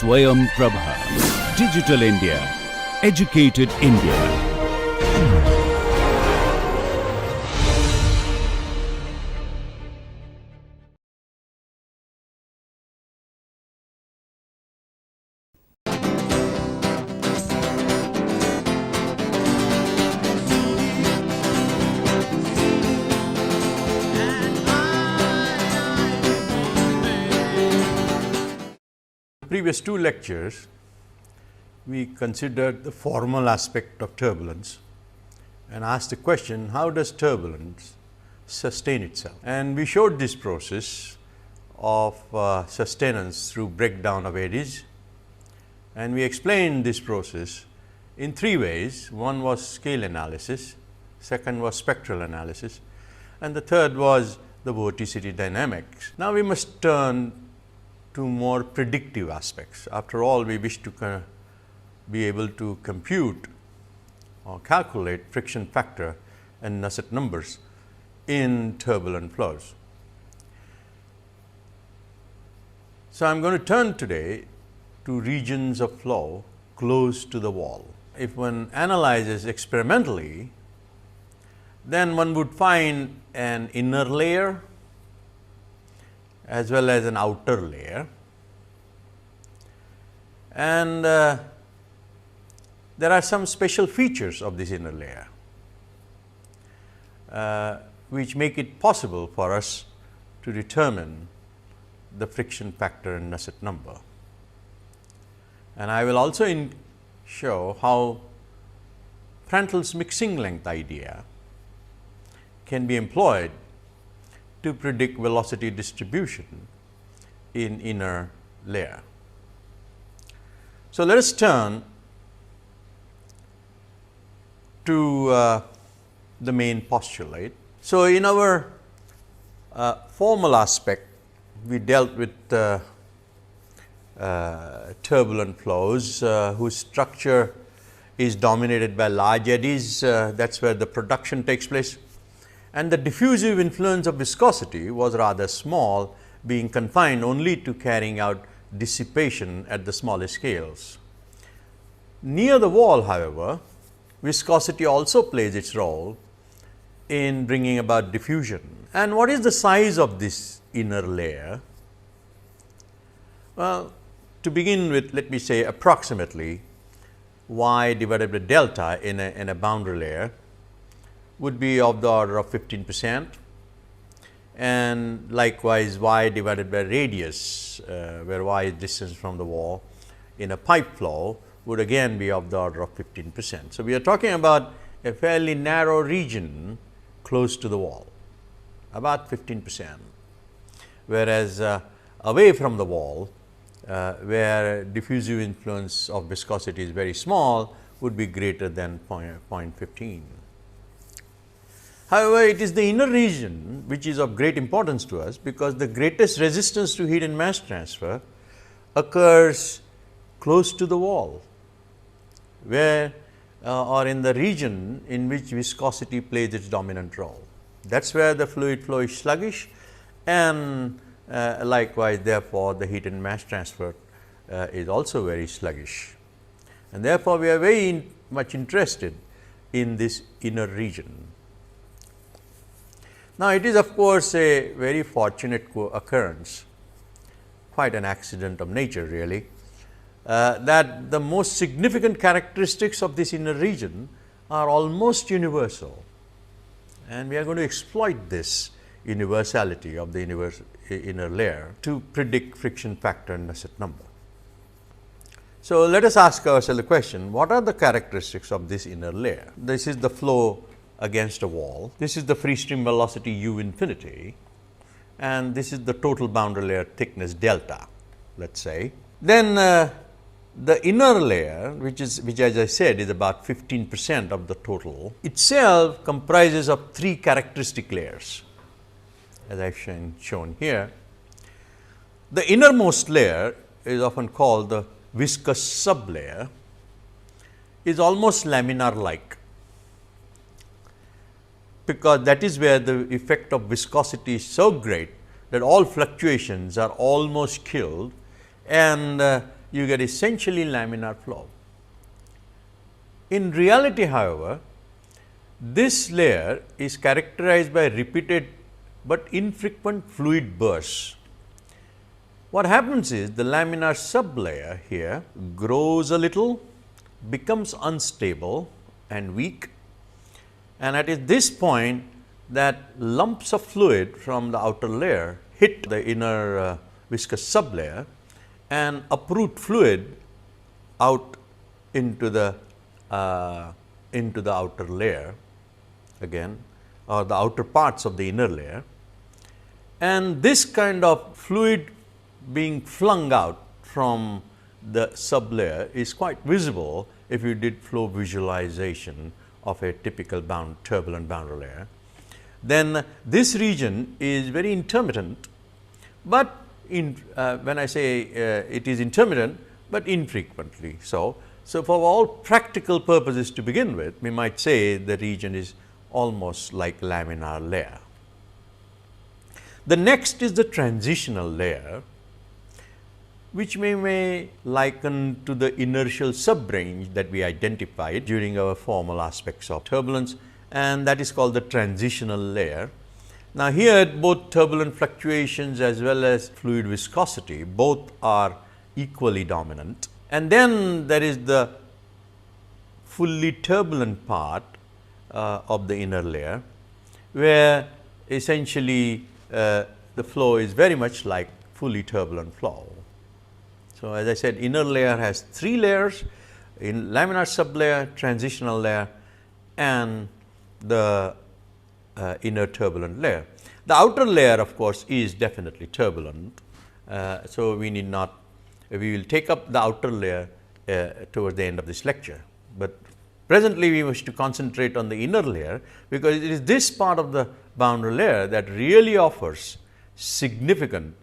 SwayamPrabha. Digital India. Educated India. Previous two lectures, we considered the formal aspect of turbulence and asked the question, how does turbulence sustain itself? And we showed this process of sustenance through breakdown of eddies, and we explained this process in three ways. One was scale analysis, second was spectral analysis, and the third was the vorticity dynamics. Now, we must turn to more predictive aspects. After all, we wish to be able to compute or calculate friction factor and Nusselt numbers in turbulent flows. So, I am going to turn today to regions of flow close to the wall. If one analyzes experimentally, then one would find an inner layer as well as an outer layer, and there are some special features of this inner layer, which make it possible for us to determine the friction factor and Nusselt number. And I will also show how Prandtl's mixing length idea can be employed to predict velocity distribution in inner layer. So, let us turn to the main postulate. So, in our formal aspect, we dealt with turbulent flows whose structure is dominated by large eddies. That is where the production takes place, and the diffusive influence of viscosity was rather small, being confined only to carrying out dissipation at the smallest scales. Near the wall, however, viscosity also plays its role in bringing about diffusion. And what is the size of this inner layer? Well, to begin with, let me say approximately y divided by delta in a boundary layer would be of the order of 15%, and likewise y divided by radius, where y is distance from the wall in a pipe flow, would again be of the order of 15%. So, we are talking about a fairly narrow region close to the wall, about 15%, whereas away from the wall, where diffusive influence of viscosity is very small, would be greater than 0.15. However, it is the inner region which is of great importance to us, because the greatest resistance to heat and mass transfer occurs close to the wall, where or in the region in which viscosity plays its dominant role. That is where the fluid flow is sluggish, and likewise therefore, the heat and mass transfer is also very sluggish, and therefore, we are very much interested in this inner region. Now, it is of course a very fortunate occurrence, quite an accident of nature really, that the most significant characteristics of this inner region are almost universal, and we are going to exploit this universality of the inner layer to predict friction factor and Nusselt number. So, let us ask ourselves the question, what are the characteristics of this inner layer? This is the flow against a wall, this is the free stream velocity u infinity, and this is the total boundary layer thickness delta, let us say. Then the inner layer, which as I said is about 15% of the total, itself comprises of three characteristic layers, as I have shown here. The innermost layer is often called the viscous sublayer, is almost laminar like, because that is where the effect of viscosity is so great that all fluctuations are almost killed, and you get essentially laminar flow. In reality, however, this layer is characterized by repeated but infrequent fluid bursts. What happens is the laminar sublayer here grows a little, becomes unstable and weak, and at this point that lumps of fluid from the outer layer hit the inner viscous sublayer and uproot fluid out into the outer layer again, or the outer parts of the inner layer. And this kind of fluid being flung out from the sublayer is quite visible if you did flow visualization of a typical turbulent boundary layer. Then this region is very intermittent, but when I say it is intermittent, but infrequently so. So, for all practical purposes to begin with, we might say the region is almost like laminar layer. The next is the transitional layer, which we may liken to the inertial subrange that we identified during our formal aspects of turbulence, and that is called the transitional layer. Now, here both turbulent fluctuations as well as fluid viscosity both are equally dominant. And then there is the fully turbulent part of the inner layer, where essentially the flow is very much like fully turbulent flow. So, as I said, inner layer has 3 layers: in laminar sublayer, transitional layer, and the inner turbulent layer. The outer layer, of course, is definitely turbulent. So, we need not, we will take up the outer layer towards the end of this lecture, but presently we wish to concentrate on the inner layer, because it is this part of the boundary layer that really offers significant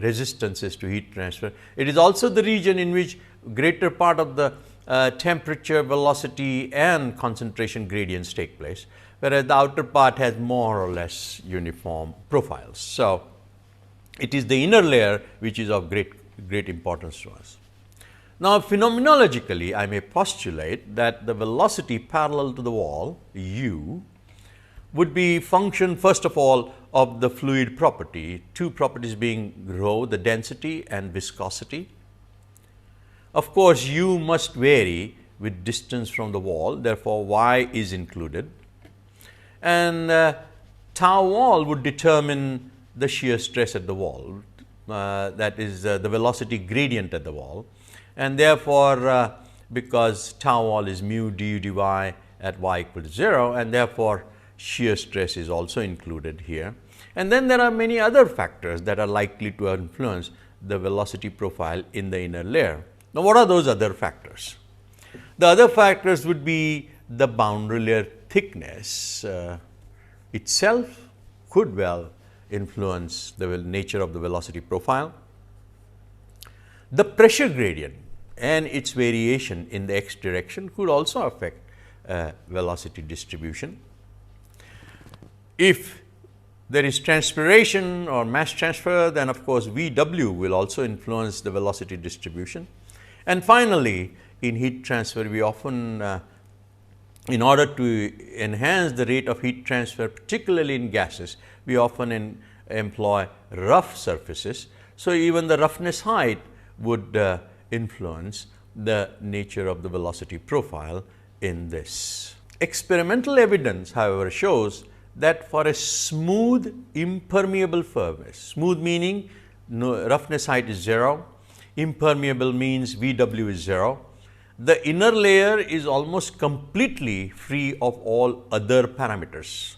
resistances to heat transfer. It is also the region in which greater part of the temperature, velocity and concentration gradients take place, whereas the outer part has more or less uniform profiles. So, it is the inner layer which is of great importance to us. Now, phenomenologically, I may postulate that the velocity parallel to the wall u would be function first of all of the fluid property, 2 properties being rho, the density, and viscosity. Of course, u must vary with distance from the wall, therefore, y is included, and tau wall would determine the shear stress at the wall, that is the velocity gradient at the wall, and therefore, because tau wall is mu du dy at y equal to 0, and therefore, shear stress is also included here. And then there are many other factors that are likely to influence the velocity profile in the inner layer. Now, what are those other factors? The other factors would be the boundary layer thickness itself could well influence the nature of the velocity profile. The pressure gradient and its variation in the x direction could also affect velocity distribution. If there is transpiration or mass transfer, then of course, Vw will also influence the velocity distribution. And finally, in heat transfer, we often in order to enhance the rate of heat transfer, particularly in gases, we often employ rough surfaces. So, even the roughness height would influence the nature of the velocity profile in this. Experimental evidence, however, shows that for a smooth impermeable surface, smooth meaning roughness height is 0, impermeable means Vw is 0, the inner layer is almost completely free of all other parameters.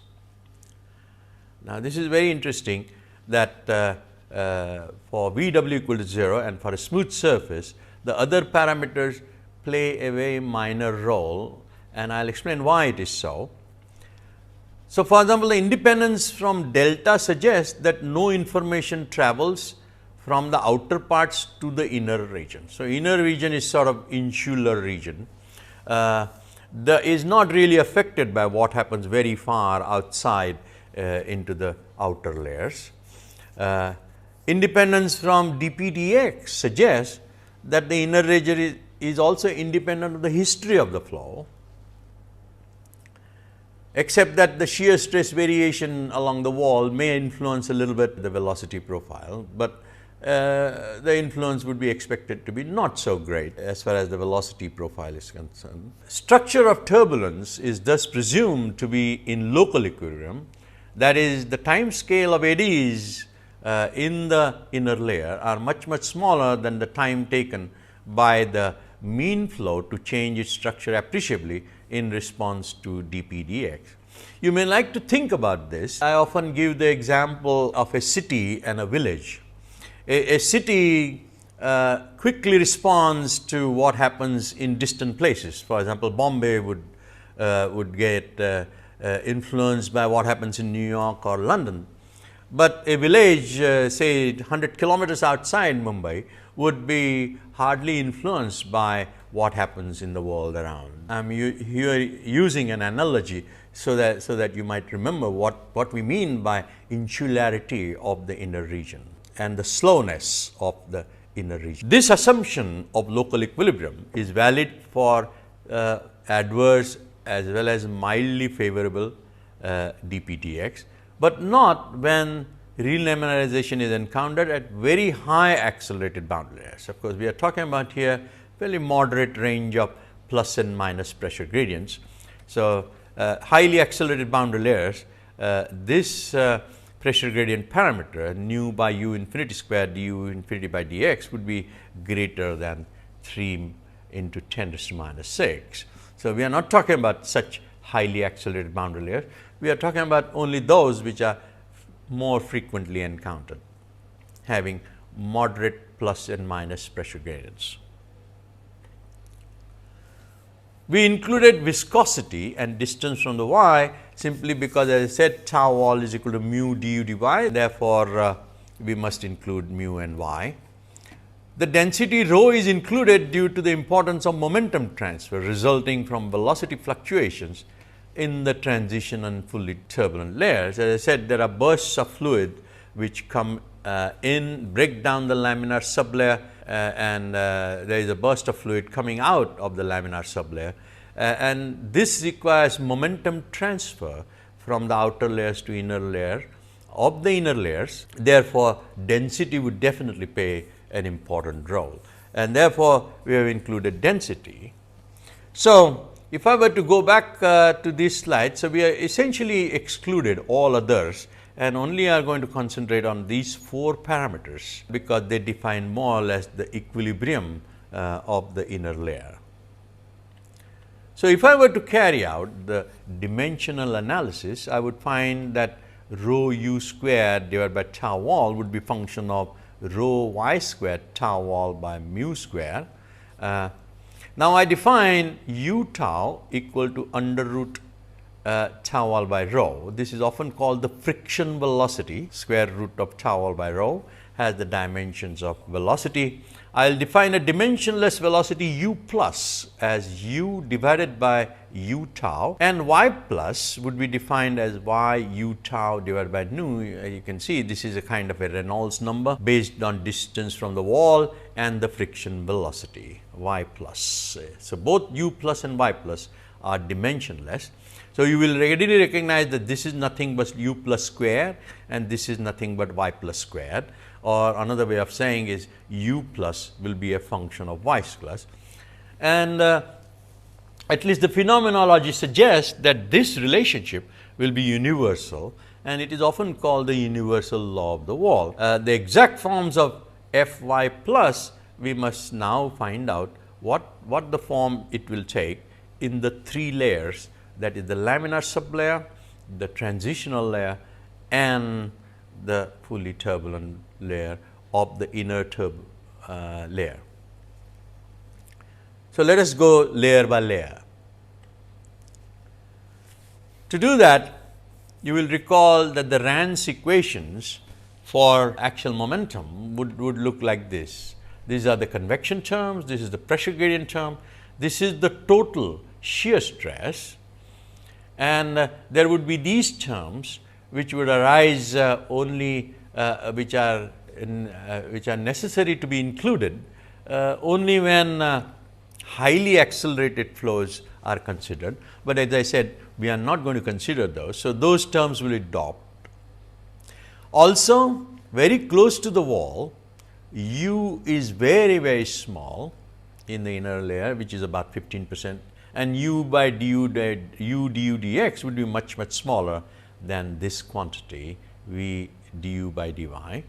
Now, this is very interesting that for Vw equal to 0 and for a smooth surface, the other parameters play a very minor role, and I will explain why it is so. So, for example, the independence from delta suggests that no information travels from the outer parts to the inner region. So, inner region is sort of insular region, is not really affected by what happens very far outside into the outer layers. independence from dpdx suggests that the inner region is also independent of the history of the flow, except that the shear stress variation along the wall may influence a little bit the velocity profile, but the influence would be expected to be not so great as far as the velocity profile is concerned. Structure of turbulence is thus presumed to be in local equilibrium, that is, the time scale of eddies in the inner layer are much smaller than the time taken by the mean flow to change its structure appreciably in response to dpdx. You may like to think about this. I often give the example of a city and a village. A city quickly responds to what happens in distant places. For example, Bombay would get influenced by what happens in New York or London, but a village say 100 kilometers outside Mumbai would be hardly influenced by what happens in the world around. I am here using an analogy so that you might remember what we mean by insularity of the inner region and the slowness of the inner region. This assumption of local equilibrium is valid for adverse as well as mildly favorable dpdx, but not when relaminarization is encountered at very high accelerated boundary layers. Of course, we are talking about here fairly moderate range of plus and minus pressure gradients. So, highly accelerated boundary layers, this pressure gradient parameter nu by u infinity square du infinity by dx would be greater than 3 into 10 raised to minus 6. So, we are not talking about such highly accelerated boundary layers, we are talking about only those which are more frequently encountered, having moderate plus and minus pressure gradients. We included viscosity and distance from the y simply because, as I said, tau wall is equal to mu du dy, therefore, we must include mu and y. The density rho is included due to the importance of momentum transfer resulting from velocity fluctuations in the transition and fully turbulent layers. As I said, there are bursts of fluid which come in, break down the laminar sublayer, and there is a burst of fluid coming out of the laminar sublayer, and this requires momentum transfer from the outer layers to inner layer of the inner layers. Therefore, density would definitely play an important role, and therefore, we have included density. So, if I were to go back to this slide, so we are essentially excluded all others and only are going to concentrate on these 4 parameters, because they define more or less the equilibrium of the inner layer. So, if I were to carry out the dimensional analysis, I would find that rho u squared divided by tau wall would be function of rho y squared tau wall by mu square. Now, I define u tau equal to under root tau wall by rho. This is often called the friction velocity. Square root of tau wall by rho has the dimensions of velocity. I will define a dimensionless velocity u plus as u divided by u tau, and y plus would be defined as y u tau divided by nu. You can see this is a kind of a Reynolds number based on distance from the wall and the friction velocity y plus. So, both u plus and y plus are dimensionless. So, you will readily recognize that this is nothing but u plus square and this is nothing but y plus squared, or another way of saying is u plus will be a function of y plus. And at least the phenomenology suggests that this relationship will be universal, and it is often called the universal law of the wall. The exact forms of f y plus, we must now find out what the form it will take in the 3 layers, that is the laminar sublayer, the transitional layer, and the fully turbulent layer of the inner layer. So, let us go layer by layer. To do that, you will recall that the Rand's equations for axial momentum would look like this. These are the convection terms, this is the pressure gradient term, this is the total shear stress, and there would be these terms which would arise only which are which are necessary to be included only when highly accelerated flows are considered, but as I said, we are not going to consider those. So, those terms will be dropped. Also, very close to the wall, u is very small in the inner layer, which is about 15%, and u by du dx would be much smaller than this quantity v du by dy,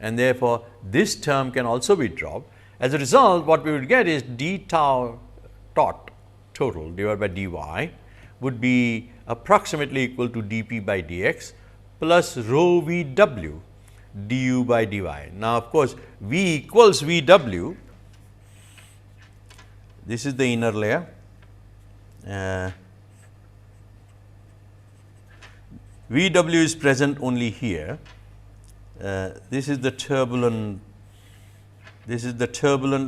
and therefore, this term can also be dropped. As a result, what we would get is d tau tot total divided by dy would be approximately equal to dp by dx plus rho v w du by dy. Now, of course, v equals v w, this is the inner layer, v w is present only here, this is the turbulent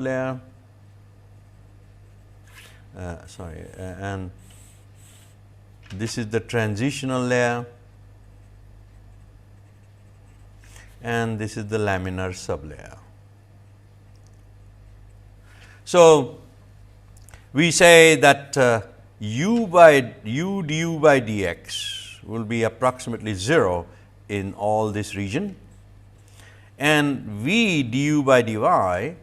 layer, and this is the transitional layer, and this is the laminar sublayer. So, we say that u du by dx will be approximately 0 in all this region, and v du by dy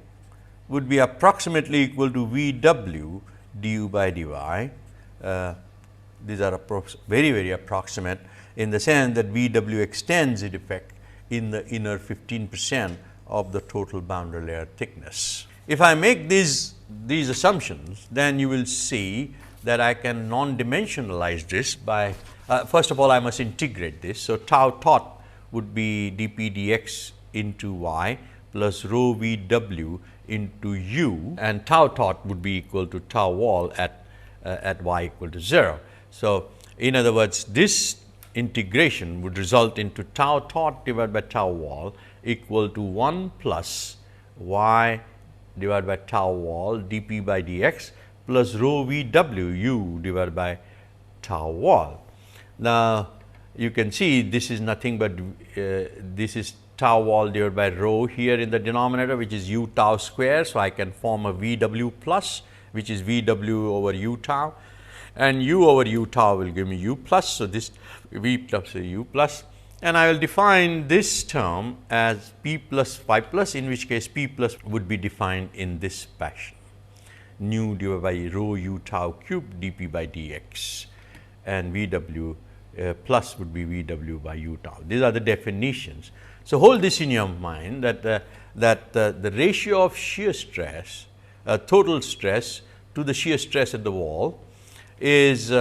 would be approximately equal to v w du by dy. These are very approximate in the sense that v w extends in effect in the inner 15% of the total boundary layer thickness. If I make these assumptions, then you will see that I can non-dimensionalize this by first of all, I must integrate this. So, tau tot would be dp dx into y plus rho v w into u, and tau tot would be equal to tau wall at y equal to 0. So, in other words, this integration would result into tau tot divided by tau wall equal to 1 plus y divided by tau wall dp by dx plus rho v w u divided by tau wall. Now, you can see this is nothing but this is tau wall divided by rho here in the denominator, which is u tau square. So, I can form a v w plus, which is v w over u tau, and u over u tau will give me u plus. So, this v plus u plus, and I will define this term as p plus phi plus, in which case p plus would be defined in this fashion, nu divided by rho u tau cube dp by dx, and v w plus would be v w by u tau. These are the definitions. So, hold this in your mind that the ratio of shear stress, total stress to the shear stress at the wall is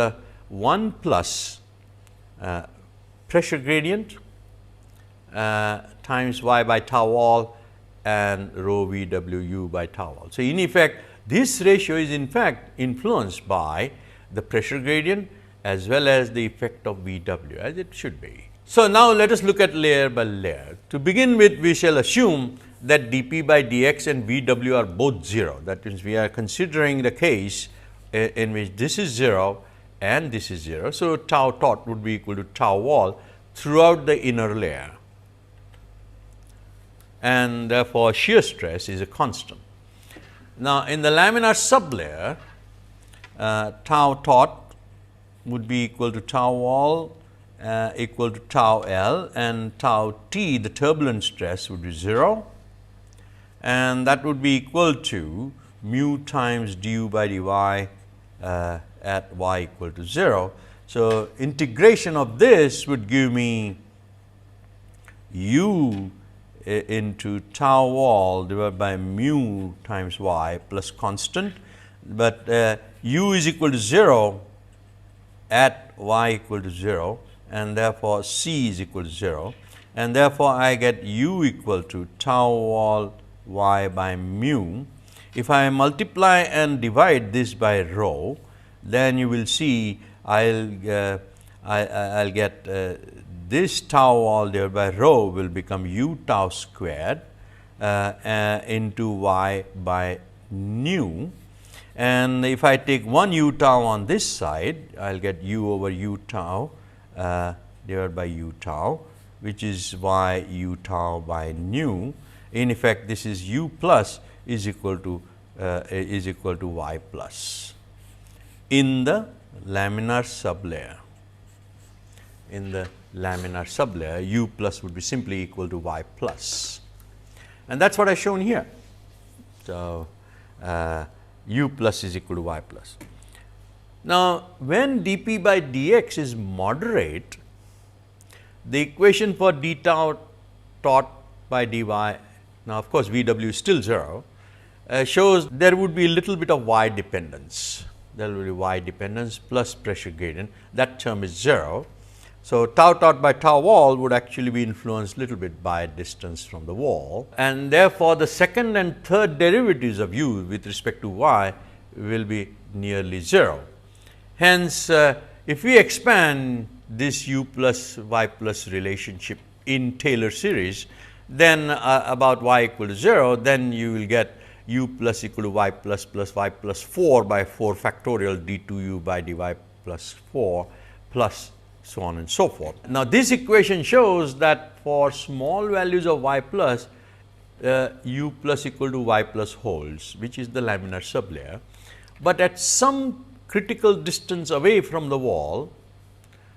1 plus pressure gradient times y by tau wall and rho v w u by tau wall. So, in effect, this ratio is in fact influenced by the pressure gradient as well as the effect of v w, as it should be. So, now let us look at layer by layer. To begin with, we shall assume that dp by dx and v w are both 0. That means, we are considering the case in which this is 0 and this is 0. So, tau tot would be equal to tau wall throughout the inner layer, and therefore, shear stress is a constant. Now, in the laminar sublayer, tau tot would be equal to tau wall equal to tau L, and tau T, the turbulent stress, would be 0, and that would be equal to mu times du by dy at y equal to 0. So, integration of this would give me u into tau wall divided by mu times y plus constant, but u is equal to 0 at y equal to 0, and therefore, c is equal to 0, and therefore, I get u equal to tau wall y by mu. If I multiply and divide this by rho, then you will see I'll get this tau wall divided by rho will become u tau squared into y by nu, and if I take 1 u tau on this side, I will get u over u tau divided by u tau, which is y u tau by nu. In effect, this is u plus is equal to y plus in the laminar sublayer. In the laminar sublayer, u plus would be simply equal to y plus, and that is what I have shown here. So, u plus is equal to y plus. Now, when dP by dx is moderate, the equation for d tau taught by dy, now of course, V w is still 0, shows there would be a little bit of y dependence. There will be y dependence plus pressure gradient, that term is 0. So, tau taught by tau wall would actually be influenced little bit by distance from the wall, and therefore, the second and third derivatives of u with respect to y will be nearly 0. Hence, if we expand this u plus y plus relationship in Taylor series, then about y equal to 0, then you will get u plus equal to y plus 4 by 4 factorial d 2 u by dy plus 4 plus so on and so forth. Now, this equation shows that for small values of y plus, u plus equal to y plus holds, which is the laminar sublayer, but at some critical distance away from the wall,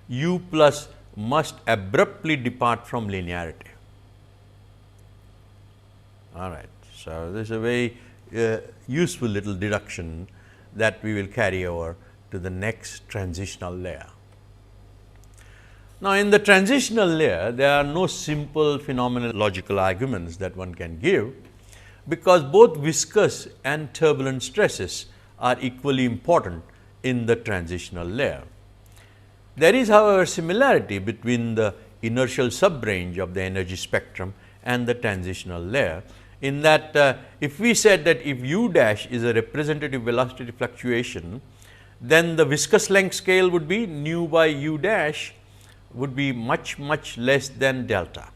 u plus must abruptly depart from linearity. All right. So, this is a very useful little deduction that we will carry over to the next transitional layer. Now, in the transitional layer, there are no simple phenomenological arguments that one can give, because both viscous and turbulent stresses are equally important in the transitional layer. There is, however, similarity between the inertial subrange of the energy spectrum and the transitional layer, in that if we said that if u dash is a representative velocity fluctuation, then the viscous length scale would be nu by u dash would be much less than delta,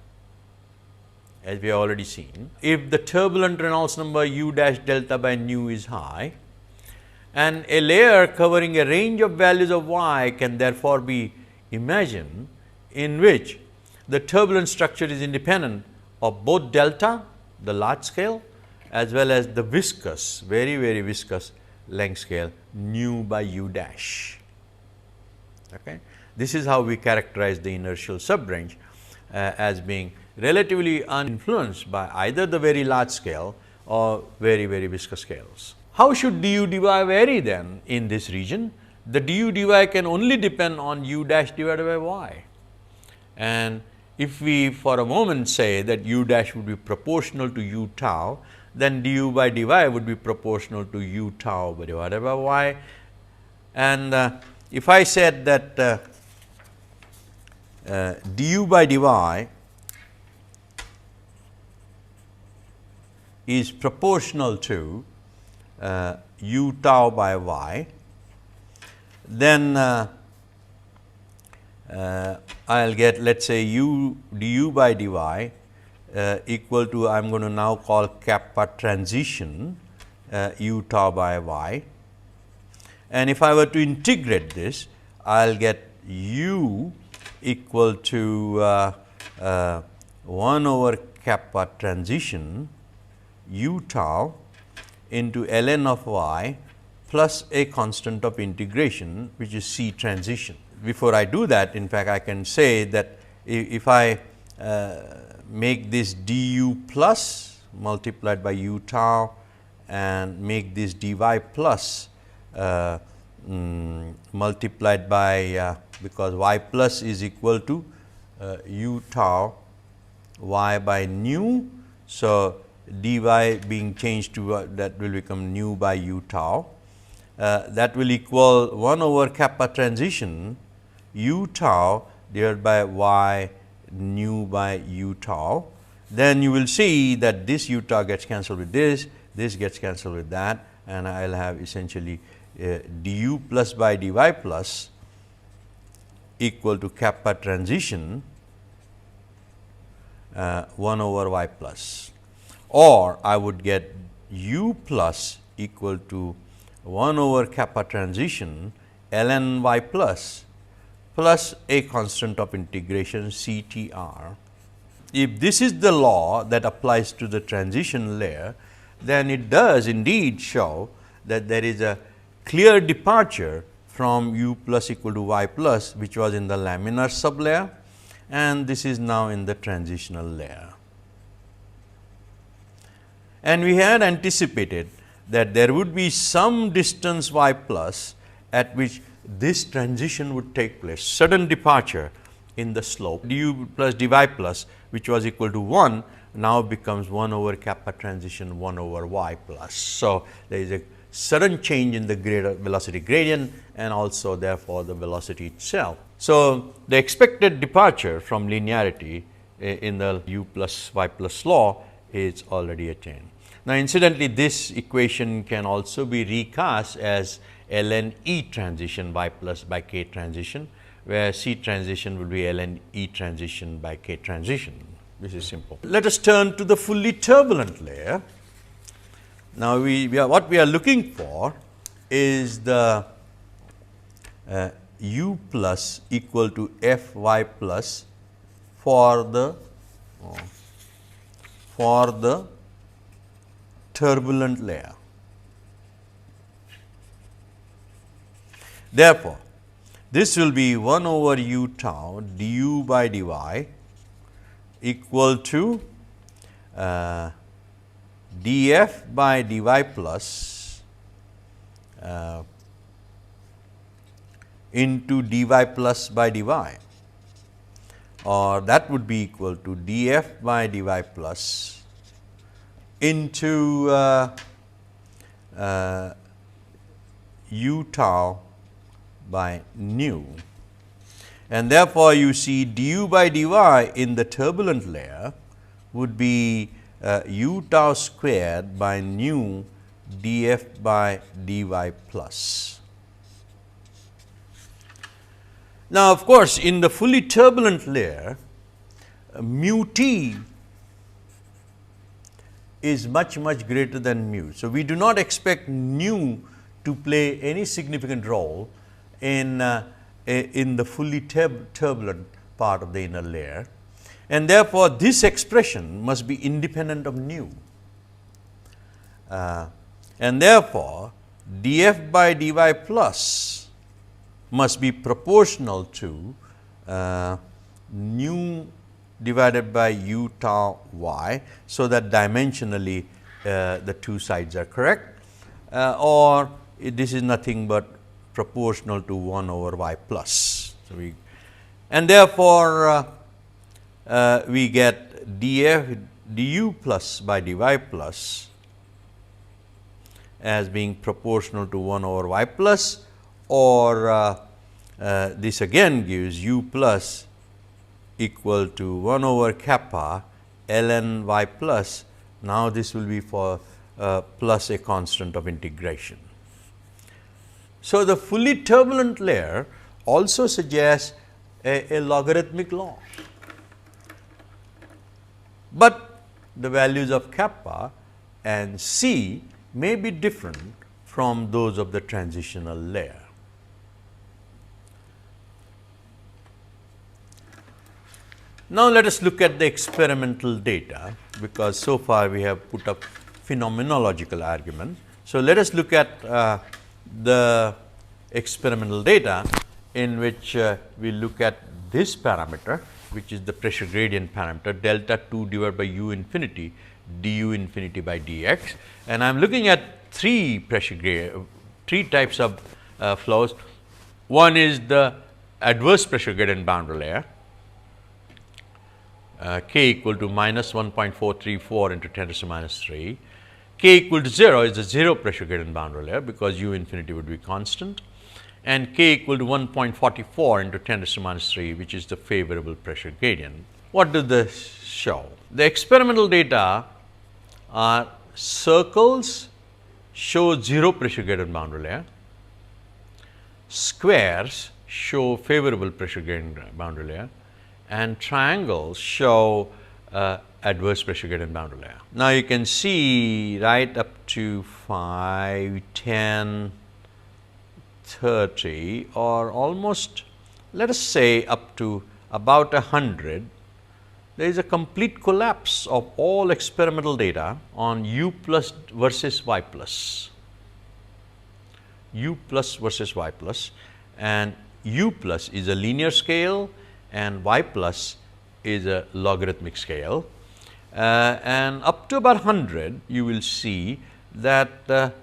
as we have already seen. If the turbulent Reynolds number u dash delta by nu is high, and a layer covering a range of values of y can therefore be imagined, in which the turbulent structure is independent of both delta, the large scale, as well as the viscous, very viscous length scale nu by u dash. Okay. This is how we characterize the inertial subrange as being relatively uninfluenced by either the very large scale or very viscous scales. How should du dy vary then in this region? The du dy can only depend on u dash divided by y, and if we for a moment say that u dash would be proportional to u tau, then du by dy would be proportional to u tau divided by y. And if I said that du by dy is proportional to u tau by y, then I will get, let us say, u du by dy equal to, I am going to now call kappa transition u tau by y, and if I were to integrate this, I will get u equal to 1 over kappa transition u tau into ln of y plus a constant of integration, which is c transition. Before I do that, in fact, I can say that if I make this du plus multiplied by u tau and make this dy plus multiplied by because y plus is equal to u tau y by nu. So, dy being changed to that will become nu by u tau, that will equal 1 over kappa transition u tau divided by y nu by u tau. Then you will see that this u tau gets cancelled with this gets cancelled with that, and I will have essentially du plus by dy plus equal to kappa transition 1 over y plus, or I would get u plus equal to 1 over kappa transition ln y plus plus a constant of integration CTR. If this is the law that applies to the transition layer, then it does indeed show that there is a clear departure from u plus equal to y plus, which was in the laminar sublayer, and this is now in the transitional layer. And we had anticipated that there would be some distance y plus at which this transition would take place, sudden departure in the slope. Du plus dy plus, which was equal to 1, now becomes 1 over kappa transition 1 over y plus. So, there is a sudden change in the velocity gradient and also therefore, the velocity itself. So, the expected departure from linearity in the u plus y plus law is already attained. Now, incidentally, this equation can also be recast as ln E transition y plus by k transition, where C transition will be ln E transition by k transition. This is simple. Let us turn to the fully turbulent layer. Now, what we are looking for is the u plus equal to f y plus for the turbulent layer. Therefore, this will be 1 over u tau du by dy equal to df by dy plus into dy plus by dy, or that would be equal to df by dy plus into u tau by nu. And therefore, you see du by dy in the turbulent layer would be u tau squared by nu df by dy plus. Now, of course, in the fully turbulent layer, mu t is much greater than mu. So, we do not expect nu to play any significant role in the fully turbulent part of the inner layer, and therefore, this expression must be independent of nu, and therefore, df by dy plus must be proportional to nu divided by u tau y. So, that dimensionally the two sides are correct, or this is nothing but proportional to 1 over y plus. So, and therefore, we get df du plus by dy plus as being proportional to 1 over y plus, or this again gives u plus equal to 1 over kappa ln y plus. Now, this will be for plus a constant of integration. So, the fully turbulent layer also suggests a logarithmic law, but the values of kappa and c may be different from those of the transitional layer. Now, let us look at the experimental data, because so far we have put up phenomenological argument. So, let us look at the experimental data in which we look at this parameter, which is the pressure gradient parameter delta 2 divided by u infinity du infinity by dx, and I am looking at three types of flows. One is the adverse pressure gradient boundary layer, k equal to minus 1.434 into 10 to the minus 3. K equal to 0 is the zero pressure gradient boundary layer, because u infinity would be constant, and k equal to 1.44 into 10 to the minus 3, which is the favorable pressure gradient. What does this show? The experimental data are circles show zero pressure gradient boundary layer, squares show favorable pressure gradient boundary layer, and triangles show adverse pressure gradient boundary layer. Now, you can see right up to 5, 10, 30, or almost let us say up to about 100, there is a complete collapse of all experimental data on U plus versus Y plus, U plus versus Y plus, and U plus is a linear scale and Y plus is a logarithmic scale. And up to about 100, you will see that there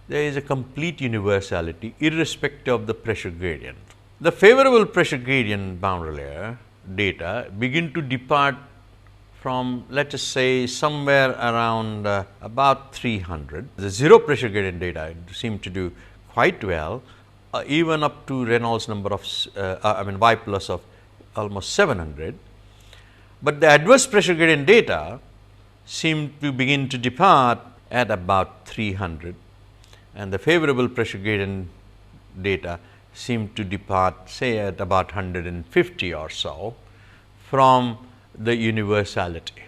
is a complete universality irrespective of the pressure gradient. The favorable pressure gradient boundary layer data begin to depart from, let us say, somewhere around about 300. The zero pressure gradient data seem to do quite well, even up to Reynolds number of Y plus of almost 700. But the adverse pressure gradient data seem to begin to depart at about 300, and the favorable pressure gradient data seem to depart, say, at about 150 or so from the universality.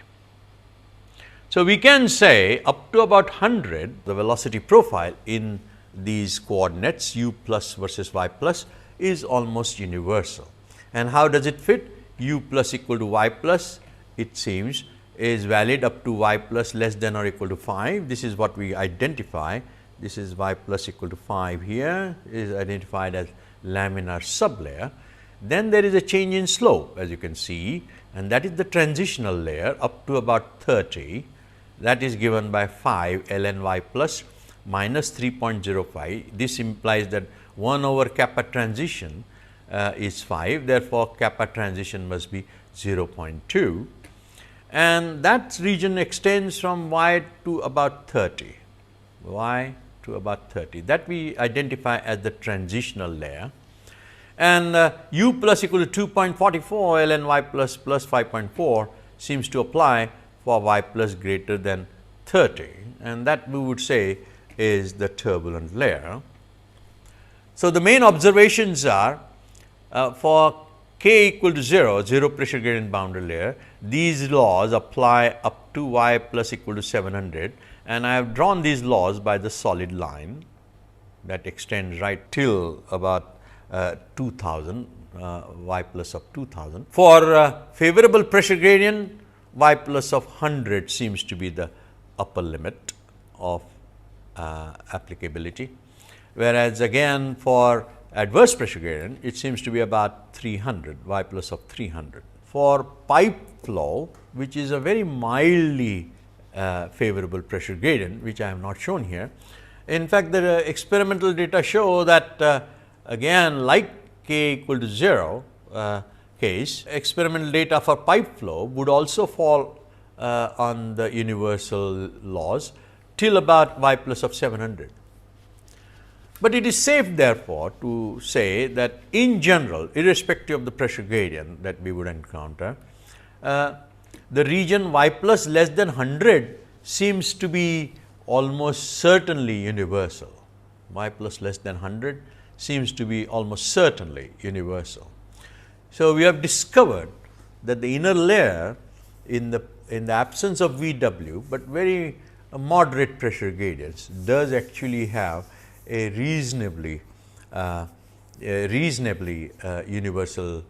So, we can say up to about 100, the velocity profile in these coordinates U plus versus Y plus is almost universal. And how does it fit? U plus equal to Y plus, it seems, is valid up to Y plus less than or equal to 5. This is what we identify. This is Y plus equal to 5 here, is identified as laminar sublayer. Then there is a change in slope, as you can see, and that is the transitional layer up to about 30, that is given by 5 ln y plus minus 3.05. This implies that 1 over kappa transition is 5, therefore, kappa transition must be 0.2, and that region extends from y to about 30, y to about 30, that we identify as the transitional layer. And U plus equal to 2.44 ln y plus plus 5.4 seems to apply for y plus greater than 30, and that we would say is the turbulent layer. So, the main observations are for k equal to 0, 0 pressure gradient boundary layer, these laws apply up to y plus equal to 700, and I have drawn these laws by the solid line that extends right till about 2000, y plus of 2000. For favorable pressure gradient, y plus of 100 seems to be the upper limit of applicability, whereas again for adverse pressure gradient, it seems to be about 300, y plus of 300. For pipe flow, which is a very mildly favorable pressure gradient, which I have not shown here. In fact, the experimental data show that again, like k equal to 0 case, experimental data for pipe flow would also fall on the universal laws till about y plus of 700. But it is safe, therefore, to say that in general, irrespective of the pressure gradient that we would encounter, the region y plus less than 100 seems to be almost certainly universal. Y plus less than 100 seems to be almost certainly universal. So, we have discovered that the inner layer in the absence of VW, but very moderate pressure gradients, does actually have a reasonably universal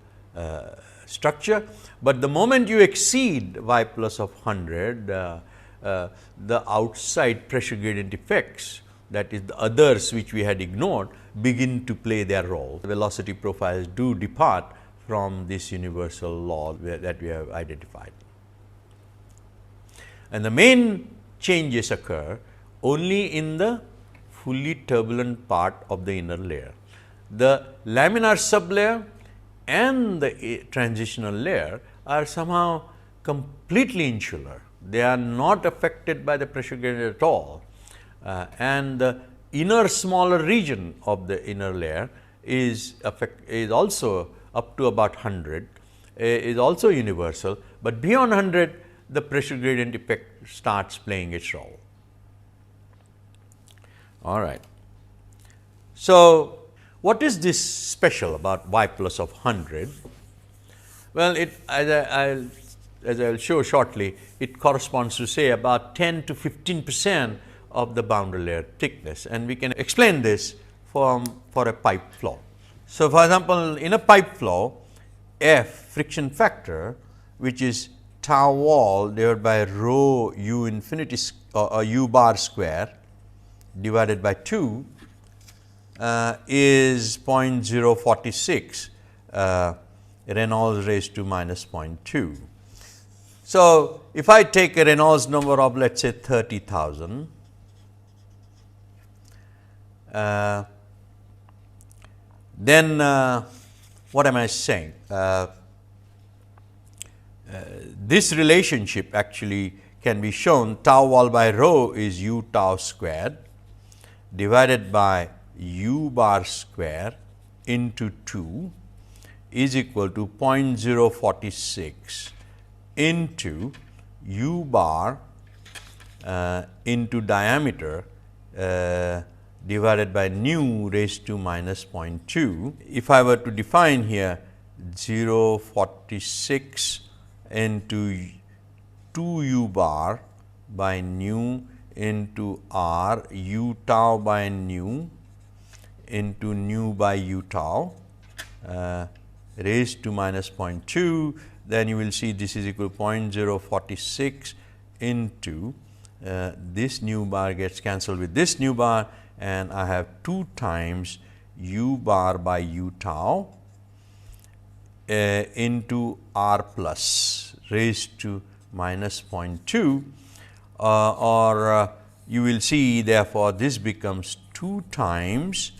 structure, but the moment you exceed y plus of 100, the outside pressure gradient effects, that is the others which we had ignored, begin to play their role. The velocity profiles do depart from this universal law that we have identified. And the main changes occur only in the fully turbulent part of the inner layer. The laminar sublayer and the transitional layer are somehow completely insular. They are not affected by the pressure gradient at all, and the inner smaller region of the inner layer is also up to about 100, is also universal, but beyond 100 the pressure gradient effect starts playing its role. All right. So, what is this special about y plus of 100? Well, as I will show shortly, it corresponds to say about 10 to 15% of the boundary layer thickness, and we can explain this for a pipe flow. So, for example, in a pipe flow, F friction factor, which is tau wall divided by rho u infinity or u bar square divided by 2 is 0.046 Reynolds raised to minus 0.2. So, if I take a Reynolds number of let us say 30,000, then what am I saying? This relationship actually can be shown, tau wall by rho is u tau squared divided by u bar square into 2 is equal to 0.046 into u bar into diameter divided by nu raised to minus 0.2. If I were to define here 0.46 into 2 u bar by nu into r u tau by nu into nu by u tau raised to minus 0.2, then you will see this is equal to 0.046 into this nu bar gets cancelled with this nu bar, and I have 2 times u bar by u tau into r plus raised to minus 0.2 or you will see therefore, this becomes 2 times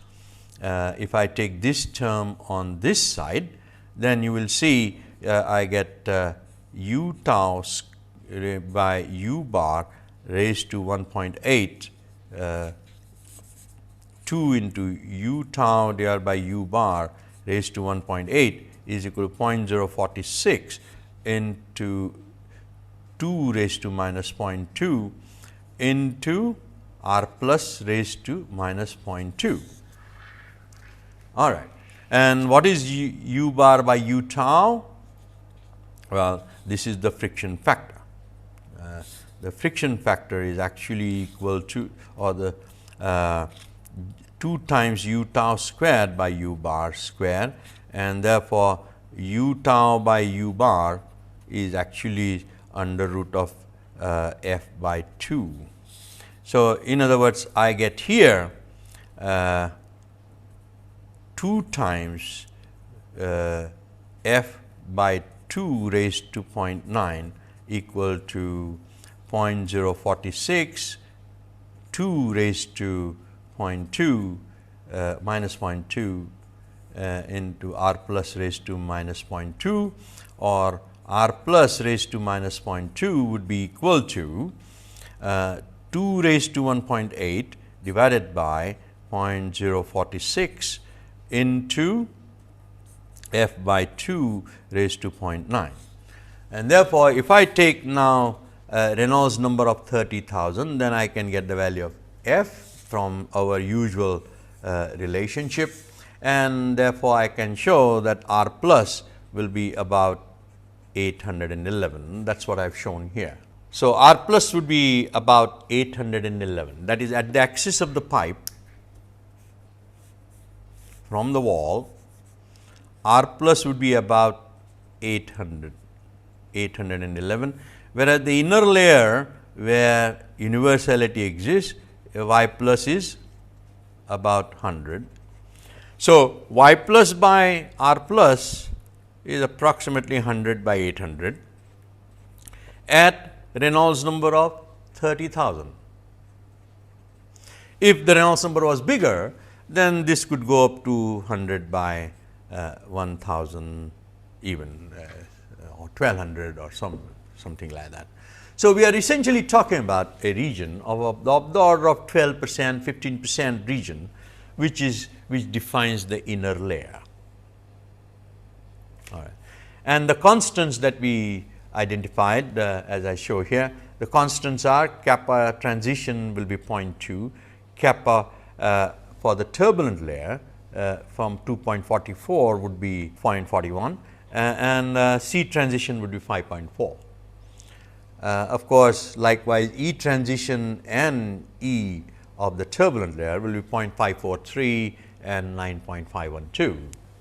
if I take this term on this side, then you will see I get u tau by u bar raised to 1.8 2 into u tau divided by u bar raised to 1.8 is equal to 0.046 into 2 raised to minus 0.2 into r plus raised to minus 0.2. All right. And what is u bar by u tau? Well, this is the friction factor. The friction factor is actually equal to or the 2 times u tau squared by u bar square, and therefore, u tau by u bar is actually under root of f by 2. So, in other words, I get here 2 times f by 2 raised to 0.9 equal to 0.046 2 raised to 0.2 minus 0.2 into r plus raised to minus 0.2, or r plus raised to minus 0.2 would be equal to 2 raised to 1.8 divided by 0.046 into f by 2 raised to 0.9. And therefore, if I take now Reynolds number of 30,000, then I can get the value of f from our usual relationship, and therefore, I can show that r plus will be about 811. That is what I have shown here. So, r plus would be about 811, that is at the axis of the pipe from the wall, r plus would be about 811, whereas the inner layer where universality exists, y plus is about 100. So, y plus by r plus is approximately 100 by 800 at Reynolds number of 30,000. If the Reynolds number was bigger, then this could go up to 100 by 1000 even or 1200 or something like that. So, we are essentially talking about a region of the order of 12%, 15% region, which defines the inner layer. All right. And the constants that we identified as I show here, the constants are kappa transition will be 0.2, kappa for the turbulent layer from 2.44 would be 0.41 and C transition would be 5.4. Of course, likewise E transition and E of the turbulent layer will be 0.543 and 9.512.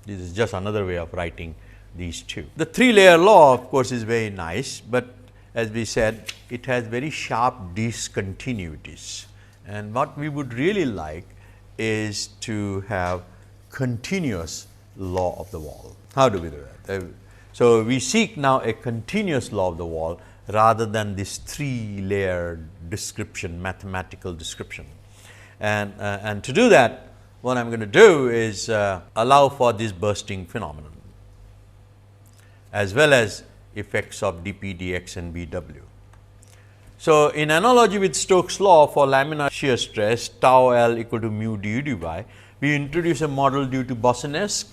This is just another way of writing these two. The 3-layer law of course is very nice, but as we said, it has very sharp discontinuities, and what we would really like is to have continuous law of the wall. How do we do that? So, we seek now a continuous law of the wall rather than this 3-layer description, mathematical description. And to do that, what I am going to do is allow for this bursting phenomenon as well as effects of dP, dx and Bw. So, in analogy with Stokes' law for laminar shear stress tau L equal to mu du dy, we introduce a model due to Bossenesque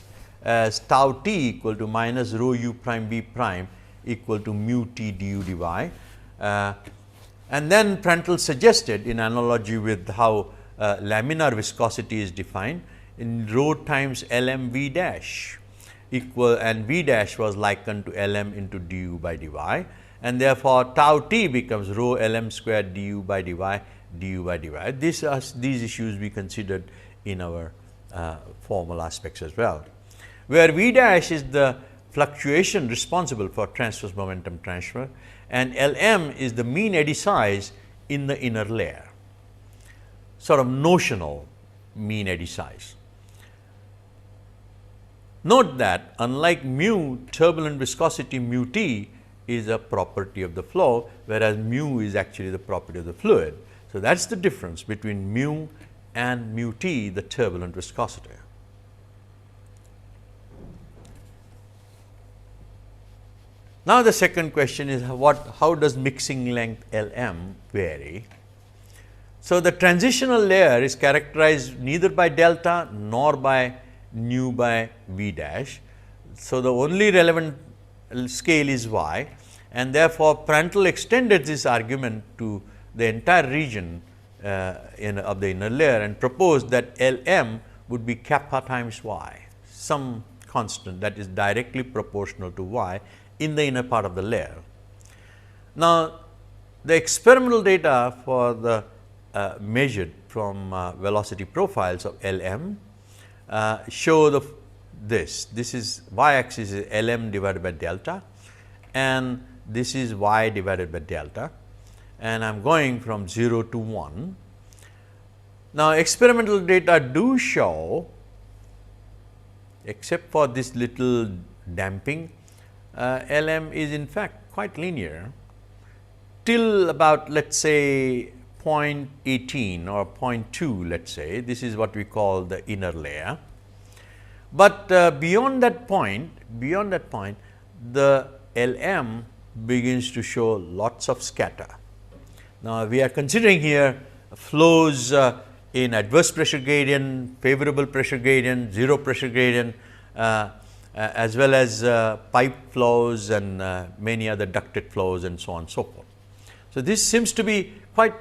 as tau t equal to minus rho u prime b prime equal to mu t du dy. And then Prandtl suggested in analogy with how laminar viscosity is defined in rho times Lm v dash equal, and v dash was likened to Lm into du by dy, and therefore, tau t becomes rho Lm square du by dy du by dy. These issues we considered in our formal aspects as well, where v dash is the fluctuation responsible for transverse momentum transfer, and Lm is the mean eddy size in the inner layer, sort of notional mean eddy size. Note that unlike mu, turbulent viscosity mu t is a property of the flow, whereas mu is actually the property of the fluid. So, that is the difference between mu and mu t, the turbulent viscosity. Now, the second question is how does mixing length Lm vary? So, the transitional layer is characterized neither by delta nor by nu by v dash. So, the only relevant scale is y, and therefore, Prandtl extended this argument to the entire region of the inner layer and proposed that Lm would be kappa times y, some constant that is directly proportional to y in the inner part of the layer. Now, the experimental data for the measured from velocity profiles of Lm show this is y axis is Lm divided by delta, and this is y divided by delta, and I am going from 0 to 1. Now, experimental data do show, except for this little damping, Lm is in fact quite linear till about let us say 0.18 or 0.2, let us say. This is what we call the inner layer. But beyond that point, the Lm begins to show lots of scatter. Now, we are considering here flows in adverse pressure gradient, favorable pressure gradient, zero pressure gradient, as well as pipe flows and many other ducted flows and so on and so forth. So, this seems to be quite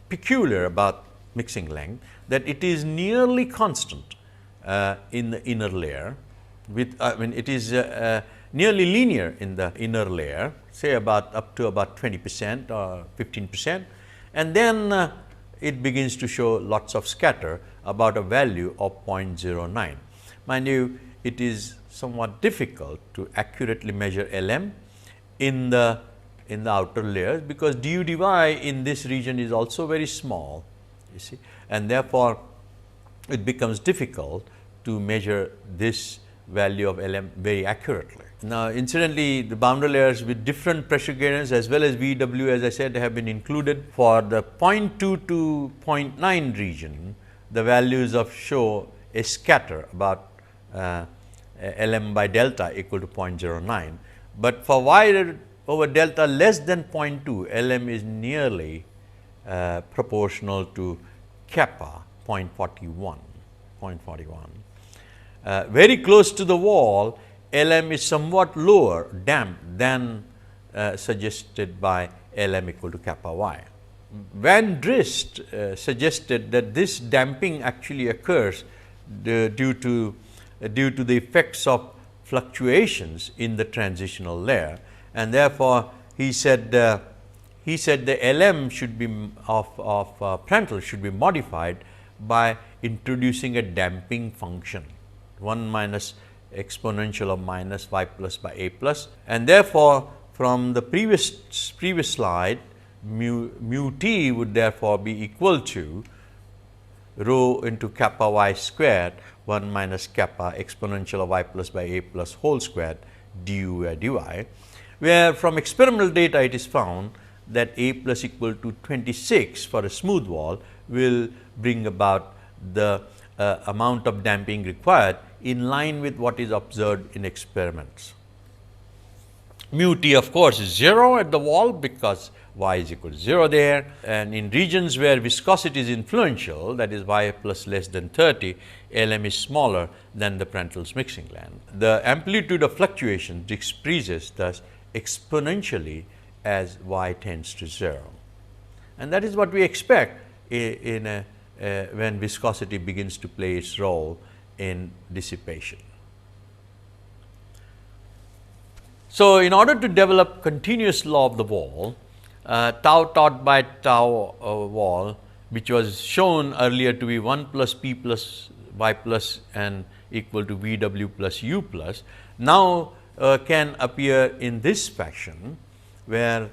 peculiar about mixing length, that it is nearly constant in the inner layer with it is nearly linear in the inner layer, say about up to about 20% or 15%, and then it begins to show lots of scatter about a value of 0.09. Mind you, it is somewhat difficult to accurately measure Lm in the outer layers, because du dy in this region is also very small, you see, and therefore, it becomes difficult to measure this value of Lm very accurately. Now, incidentally, the boundary layers with different pressure gradients as well as Vw, as I said, have been included. For the 0.2 to 0.9 region, the values of show a scatter about Lm by delta equal to 0.09, but for y over delta less than 0.2, Lm is nearly proportional to kappa 0.41. Very close to the wall, Lm is somewhat lower damped than suggested by Lm equal to kappa y. Van Drist suggested that this damping actually occurs due to the effects of fluctuations in the transitional layer, and therefore, he said the Lm should be of Prandtl should be modified by introducing a damping function 1 minus exponential of minus y plus by a plus, and therefore, from the previous slide mu t would therefore be equal to rho into kappa y squared 1 minus kappa exponential of y plus by a plus whole squared du by dy, where from experimental data it is found that a plus equal to 26 for a smooth wall will bring about the amount of damping required in line with what is observed in experiments. Mu t of course is 0 at the wall because y is equal to 0 there, and in regions where viscosity is influential, that is y plus less than 30, Lm is smaller than the Prandtl's mixing length. The amplitude of fluctuation decreases thus exponentially as y tends to 0, and that is what we expect in when viscosity begins to play its role in dissipation. So, in order to develop continuous law of the wall, tau taught by tau wall, which was shown earlier to be 1 plus p plus y plus and equal to v w plus u plus, now can appear in this fashion, where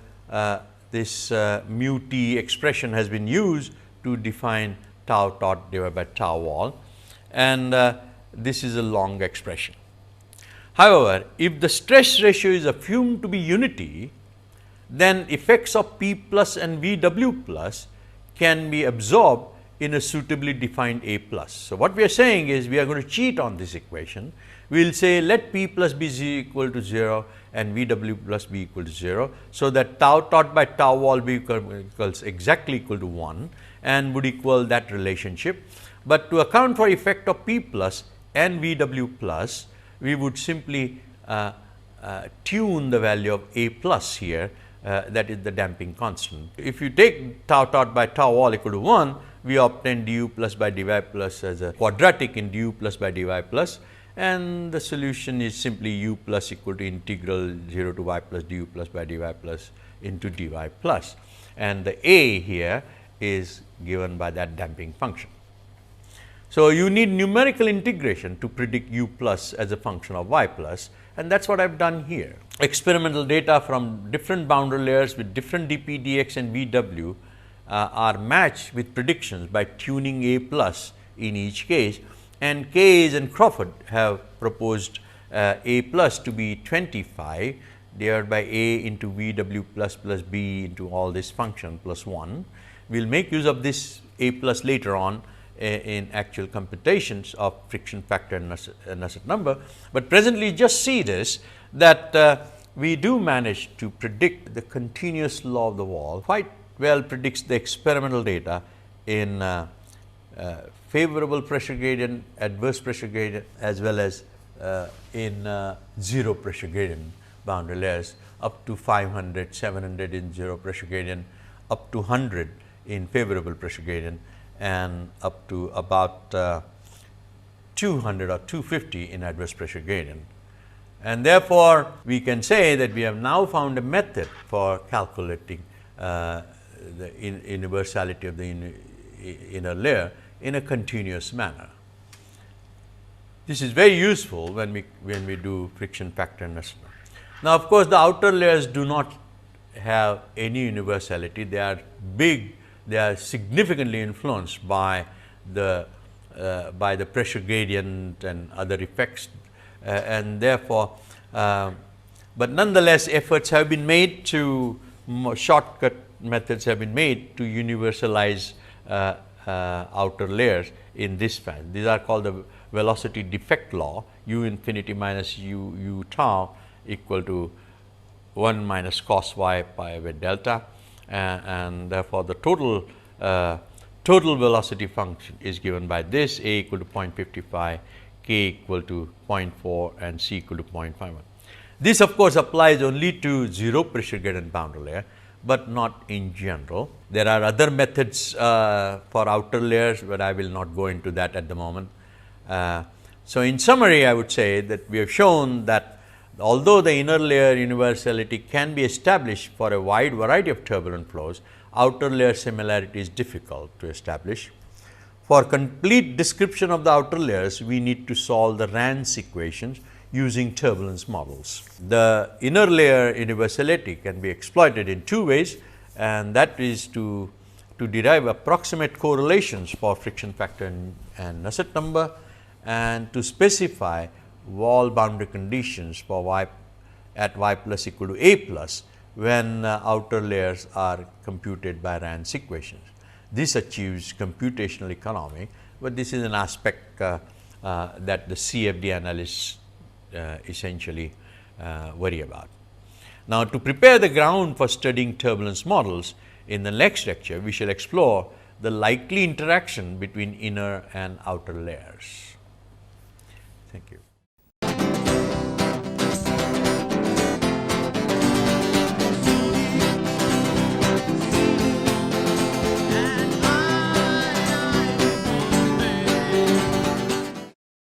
this mu t expression has been used to define tau taught divided by tau wall, and this is a long expression. However, if the stress ratio is assumed to be unity, then effects of P plus and V w plus can be absorbed in a suitably defined A plus. So, what we are saying is we are going to cheat on this equation. We will say let P plus be equal to 0 and V w plus be equal to 0. So, that tau taught by tau wall be equals exactly equal to 1 and would equal that relationship. But to account for effect of P plus and V w plus, we would simply tune the value of A plus here, that is the damping constant. If you take tau taught by tau wall equal to 1, we obtain du plus by dy plus as a quadratic in du plus by dy plus, and the solution is simply u plus equal to integral 0 to y plus du plus by dy plus into dy plus, and the A here is given by that damping function. So, you need numerical integration to predict u plus as a function of y plus, and that is what I have done here. Experimental data from different boundary layers with different dp dx and vw are matched with predictions by tuning A plus in each case, and Kayes and Crawford have proposed A plus to be 25 divided by A into vw plus b into all this function plus 1. We will make use of this A plus later on in actual computations of friction factor and Nusselt number, but presently just see this, that we do manage to predict the continuous law of the wall, quite well predicts the experimental data in favorable pressure gradient, adverse pressure gradient, as well as in zero pressure gradient boundary layers, up to 500, 700 in zero pressure gradient, up to 100 in favorable pressure gradient, and up to about 200 or 250 in adverse pressure gradient. And therefore, we can say that we have now found a method for calculating the universality of the inner layer in a continuous manner. This is very useful when we do friction factor and Nusselt number. Now, of course, the outer layers do not have any universality. They are big. They are significantly influenced by the pressure gradient and other effects, and therefore, but nonetheless efforts have been made to shortcut methods have been made to universalize outer layers in this fashion. These are called the velocity defect law, u infinity minus u tau equal to 1 minus cos y pi over delta. And therefore, the total velocity function is given by this, A equal to 0.55, K equal to 0.4 and C equal to 0.51. This of course applies only to zero pressure gradient boundary layer, but not in general. There are other methods for outer layers, but I will not go into that at the moment. So, in summary, I would say that we have shown that although the inner layer universality can be established for a wide variety of turbulent flows, outer layer similarity is difficult to establish. For complete description of the outer layers, we need to solve the Rand's equations using turbulence models. The inner layer universality can be exploited in two ways, and that is to derive approximate correlations for friction factor and Nusselt number, and to specify wall boundary conditions for y at y plus equal to a plus when outer layers are computed by Rand's equations. This achieves computational economy, but this is an aspect that the CFD analysts essentially worry about. Now, to prepare the ground for studying turbulence models, in the next lecture we shall explore the likely interaction between inner and outer layers. Thank you.